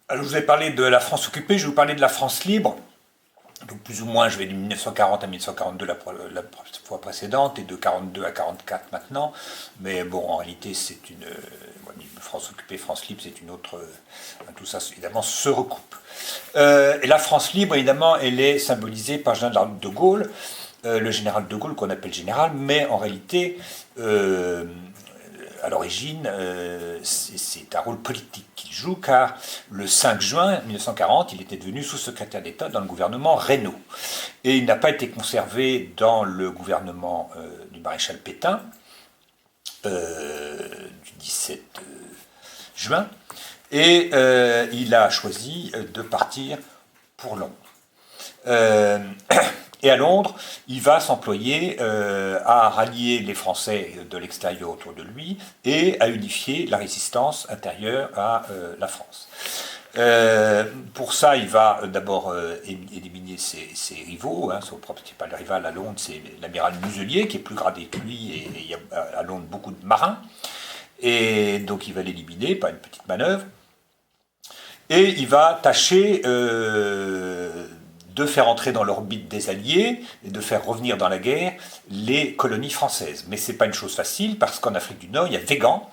Alors, je vous ai parlé de la France occupée, je vais vous parler de la France libre. Donc, plus ou moins, je vais de 1940 à 1942 la fois précédente et de 42 à 44 maintenant. Mais bon, en réalité, c'est une. France occupée, France libre, c'est une autre. Tout ça, évidemment, se recoupe. Et la France libre, évidemment, elle est symbolisée par le général de Gaulle. Le général de Gaulle qu'on appelle général, mais en réalité, à l'origine, c'est un rôle politique qu'il joue, car le 5 juin 1940, il était devenu sous-secrétaire d'État dans le gouvernement Reynaud. Et il n'a pas été conservé dans le gouvernement du maréchal Pétain, du 17 juin, et il a choisi de partir pour Londres. Et à Londres, il va s'employer à rallier les Français de l'extérieur autour de lui et à unifier la résistance intérieure à la France. Pour ça, il va d'abord éliminer ses rivaux. Son principal rival à Londres, c'est l'amiral Muselier, qui est plus gradé que lui, et il y a à Londres beaucoup de marins. Et donc il va l'éliminer par une petite manœuvre. Et il va tâcher de faire entrer dans l'orbite des Alliés et de faire revenir dans la guerre les colonies françaises. Mais ce n'est pas une chose facile, parce qu'en Afrique du Nord, il y a Végan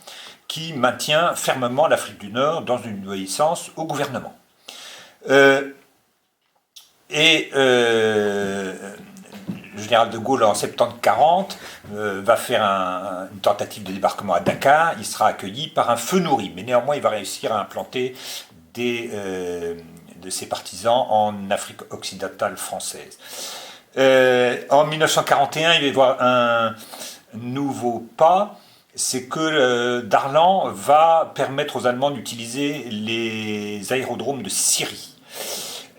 qui maintient fermement l'Afrique du Nord dans une obéissance au gouvernement. Le général de Gaulle, en septembre 40, va faire une tentative de débarquement à Dakar. Il sera accueilli par un feu nourri, mais néanmoins, il va réussir à implanter de ses partisans en Afrique occidentale française. En 1941, il va y avoir un nouveau pas, c'est que Darlan va permettre aux Allemands d'utiliser les aérodromes de Syrie.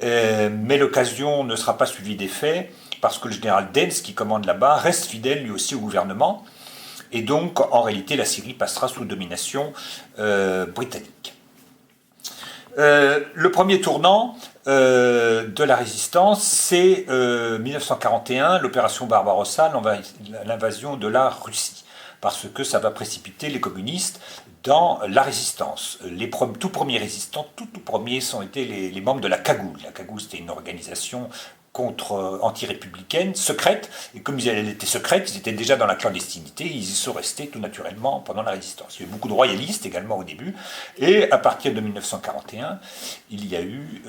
Mais l'occasion ne sera pas suivie des faits, parce que le général Dens, qui commande là-bas, reste fidèle lui aussi au gouvernement, et donc en réalité la Syrie passera sous domination britannique. Le premier tournant de la résistance, c'est 1941, l'opération Barbarossa, l'invasion de la Russie, parce que ça va précipiter les communistes dans la résistance. Les tout premiers résistants, tout premiers, ont été les membres de la Cagoule. La Cagoule, c'était une organisation anti-républicaine, secrète, et comme elle était secrète, ils étaient déjà dans la clandestinité, ils y sont restés tout naturellement pendant la résistance. Il y a eu beaucoup de royalistes également au début, et à partir de 1941, il y a eu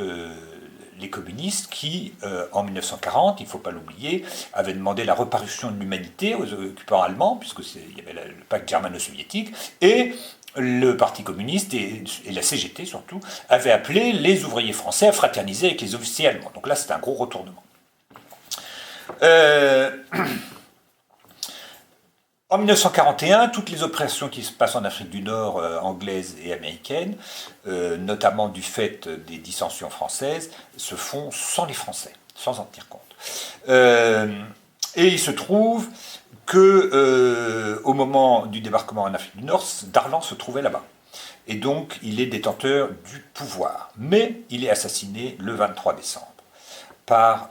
les communistes qui, en 1940, il ne faut pas l'oublier, avaient demandé la reparution de l'humanité aux occupants allemands, puisqu'il y avait le pacte germano-soviétique, et le Parti communiste et la CGT surtout avaient appelé les ouvriers français à fraterniser avec les officiers allemands. Donc là, c'est un gros retournement. En 1941, toutes les opérations qui se passent en Afrique du Nord, anglaises et américaines, notamment du fait des dissensions françaises, se font sans les Français, sans en tenir compte. Et il se trouve que au moment du débarquement en Afrique du Nord, Darlan se trouvait là-bas. Et donc, il est détenteur du pouvoir. Mais il est assassiné le 23 décembre par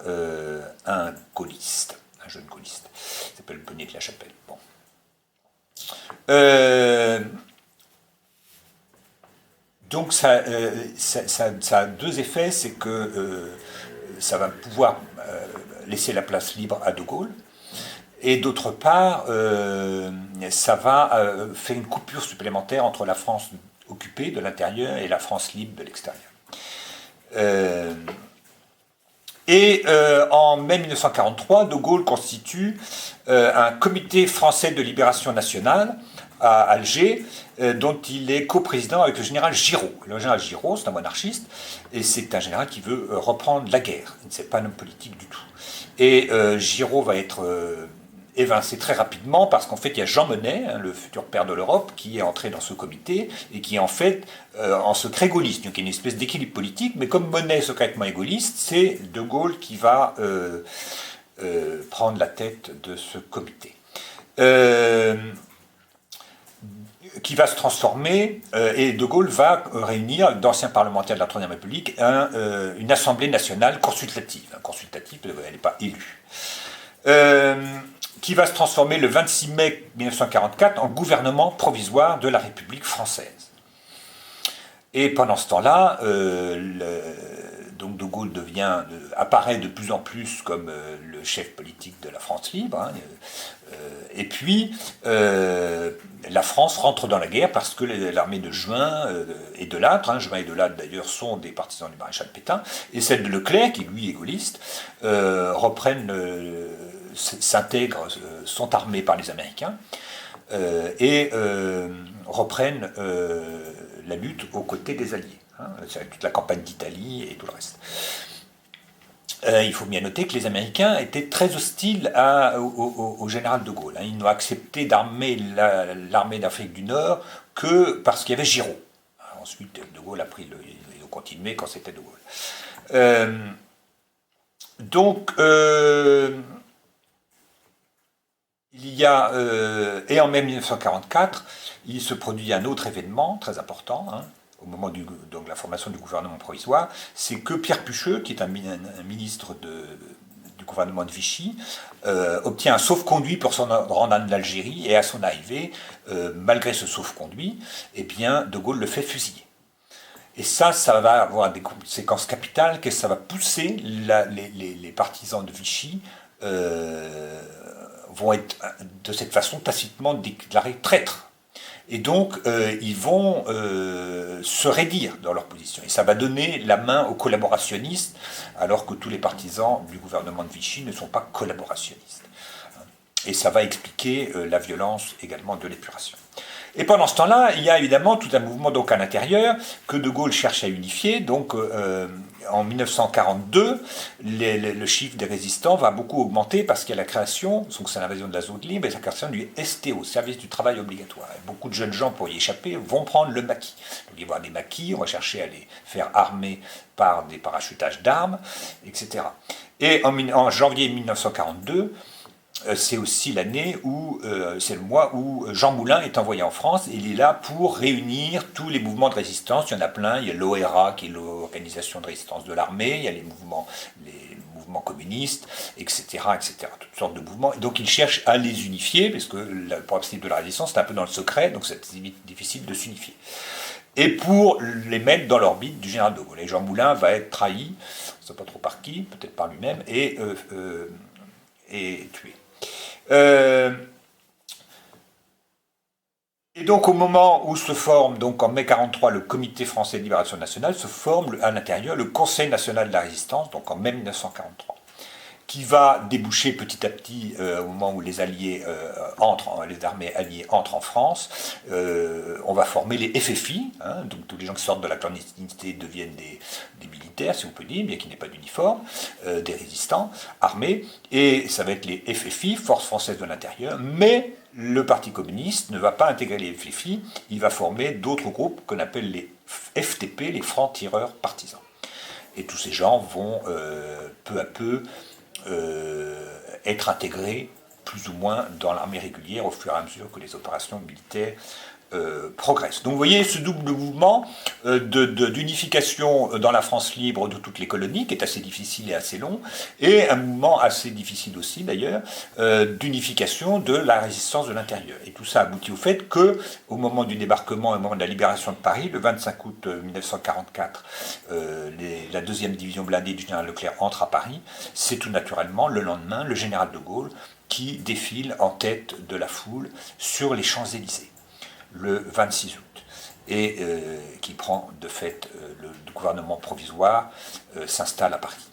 un gaulliste, un jeune gaulliste, qui s'appelle Bonnet de la Chapelle. Bon. Donc, ça a deux effets, c'est que ça va pouvoir laisser la place libre à De Gaulle, et d'autre part, ça va faire une coupure supplémentaire entre la France occupée de l'intérieur et la France libre de l'extérieur. En mai 1943, De Gaulle constitue un comité français de libération nationale à Alger, dont il est coprésident avec le général Giraud. Le général Giraud, c'est un monarchiste, et c'est un général qui veut reprendre la guerre. C'est pas un homme politique du tout. Et Giraud va être évincé très rapidement, parce qu'en fait, il y a Jean Monnet, le futur père de l'Europe, qui est entré dans ce comité, et qui est en fait en secret gaulliste. Donc il y a une espèce d'équilibre politique, mais comme Monnet est secrètement gaulliste, c'est De Gaulle qui va prendre la tête de ce comité. Qui va se transformer, et De Gaulle va réunir d'anciens parlementaires de la Troisième République une assemblée nationale consultative. Consultative, elle n'est pas élue. Qui va se transformer le 26 mai 1944 en gouvernement provisoire de la République française. Et pendant ce temps-là, donc De Gaulle apparaît de plus en plus comme le chef politique de la France libre, hein, et puis la France rentre dans la guerre parce que l'armée de Juin et de Lattre, hein, Juin et de Lattre d'ailleurs sont des partisans du maréchal Pétain, et celle de Leclerc, qui lui est gaulliste, sont armés par les Américains et reprennent la lutte aux côtés des Alliés. Hein, c'est toute la campagne d'Italie et tout le reste. Il faut bien noter que les Américains étaient très hostiles au général de Gaulle. Hein. Ils n'ont accepté d'armer l'armée d'Afrique du Nord que parce qu'il y avait Giraud. Ensuite, de Gaulle a pris ils ont continué quand c'était de Gaulle. Il y a, et en mai 1944, il se produit un autre événement très important, hein, au moment de la formation du gouvernement provisoire, c'est que Pierre Pucheux, qui est un ministre du gouvernement de Vichy, obtient un sauf-conduit pour se rendre en Algérie, et à son arrivée, malgré ce sauf-conduit, eh bien, de Gaulle le fait fusiller. Et ça va avoir des conséquences capitales, que ça va pousser les partisans de Vichy vont être de cette façon tacitement déclarés traîtres. Et donc, ils vont se raidir dans leur position. Et ça va donner la main aux collaborationnistes, alors que tous les partisans du gouvernement de Vichy ne sont pas collaborationnistes. Et ça va expliquer la violence également de l'épuration. Et pendant ce temps-là, il y a évidemment tout un mouvement donc à l'intérieur que De Gaulle cherche à unifier. Donc en 1942, le chiffre des résistants va beaucoup augmenter parce qu'il y a la création, donc c'est l'invasion de la zone libre, et la création du STO, service du travail obligatoire. Et beaucoup de jeunes gens, pour y échapper, vont prendre le maquis. Donc il va y avoir des maquis, on va chercher à les faire armer par des parachutages d'armes, etc. Et en janvier 1942, c'est aussi l'année où, c'est le mois où Jean Moulin est envoyé en France, et il est là pour réunir tous les mouvements de résistance. Il y en a plein, il y a l'ORA qui est l'organisation de résistance de l'armée, il y a les mouvements communistes, etc., etc., toutes sortes de mouvements. Et donc il cherche à les unifier, parce que le principe de la résistance c'est un peu dans le secret, donc c'est difficile de s'unifier. Et pour les mettre dans l'orbite du général de Gaulle. Et Jean Moulin va être trahi, on ne sait pas trop par qui, peut-être par lui-même, et tué. Et donc au moment où se forme, donc en mai 1943, le Comité français de libération nationale, se forme à l'intérieur le Conseil national de la résistance, donc en mai 1943, qui va déboucher petit à petit au moment où les Alliés les armées alliées entrent en France. On va former les FFI, hein, donc tous les gens qui sortent de la clandestinité deviennent des militaires, si on peut dire, bien qu'il n'y ait pas d'uniforme, des résistants armés, et ça va être les FFI, Forces françaises de l'intérieur, mais le Parti communiste ne va pas intégrer les FFI, il va former d'autres groupes qu'on appelle les FTP, les francs-tireurs partisans. Et tous ces gens vont peu à peu être intégrés plus ou moins dans l'armée régulière au fur et à mesure que les opérations militaires progressent. Donc vous voyez ce double mouvement d'unification dans la France libre de toutes les colonies, qui est assez difficile et assez long, et un mouvement assez difficile aussi d'ailleurs, d'unification de la résistance de l'intérieur. Et tout ça aboutit au fait que, au moment du débarquement et au moment de la libération de Paris, le 25 août 1944, la 2e division blindée du général Leclerc entre à Paris. C'est tout naturellement le lendemain le général de Gaulle qui défile en tête de la foule sur les Champs-Élysées le 26 août, et qui prend de fait le gouvernement provisoire s'installe à Paris.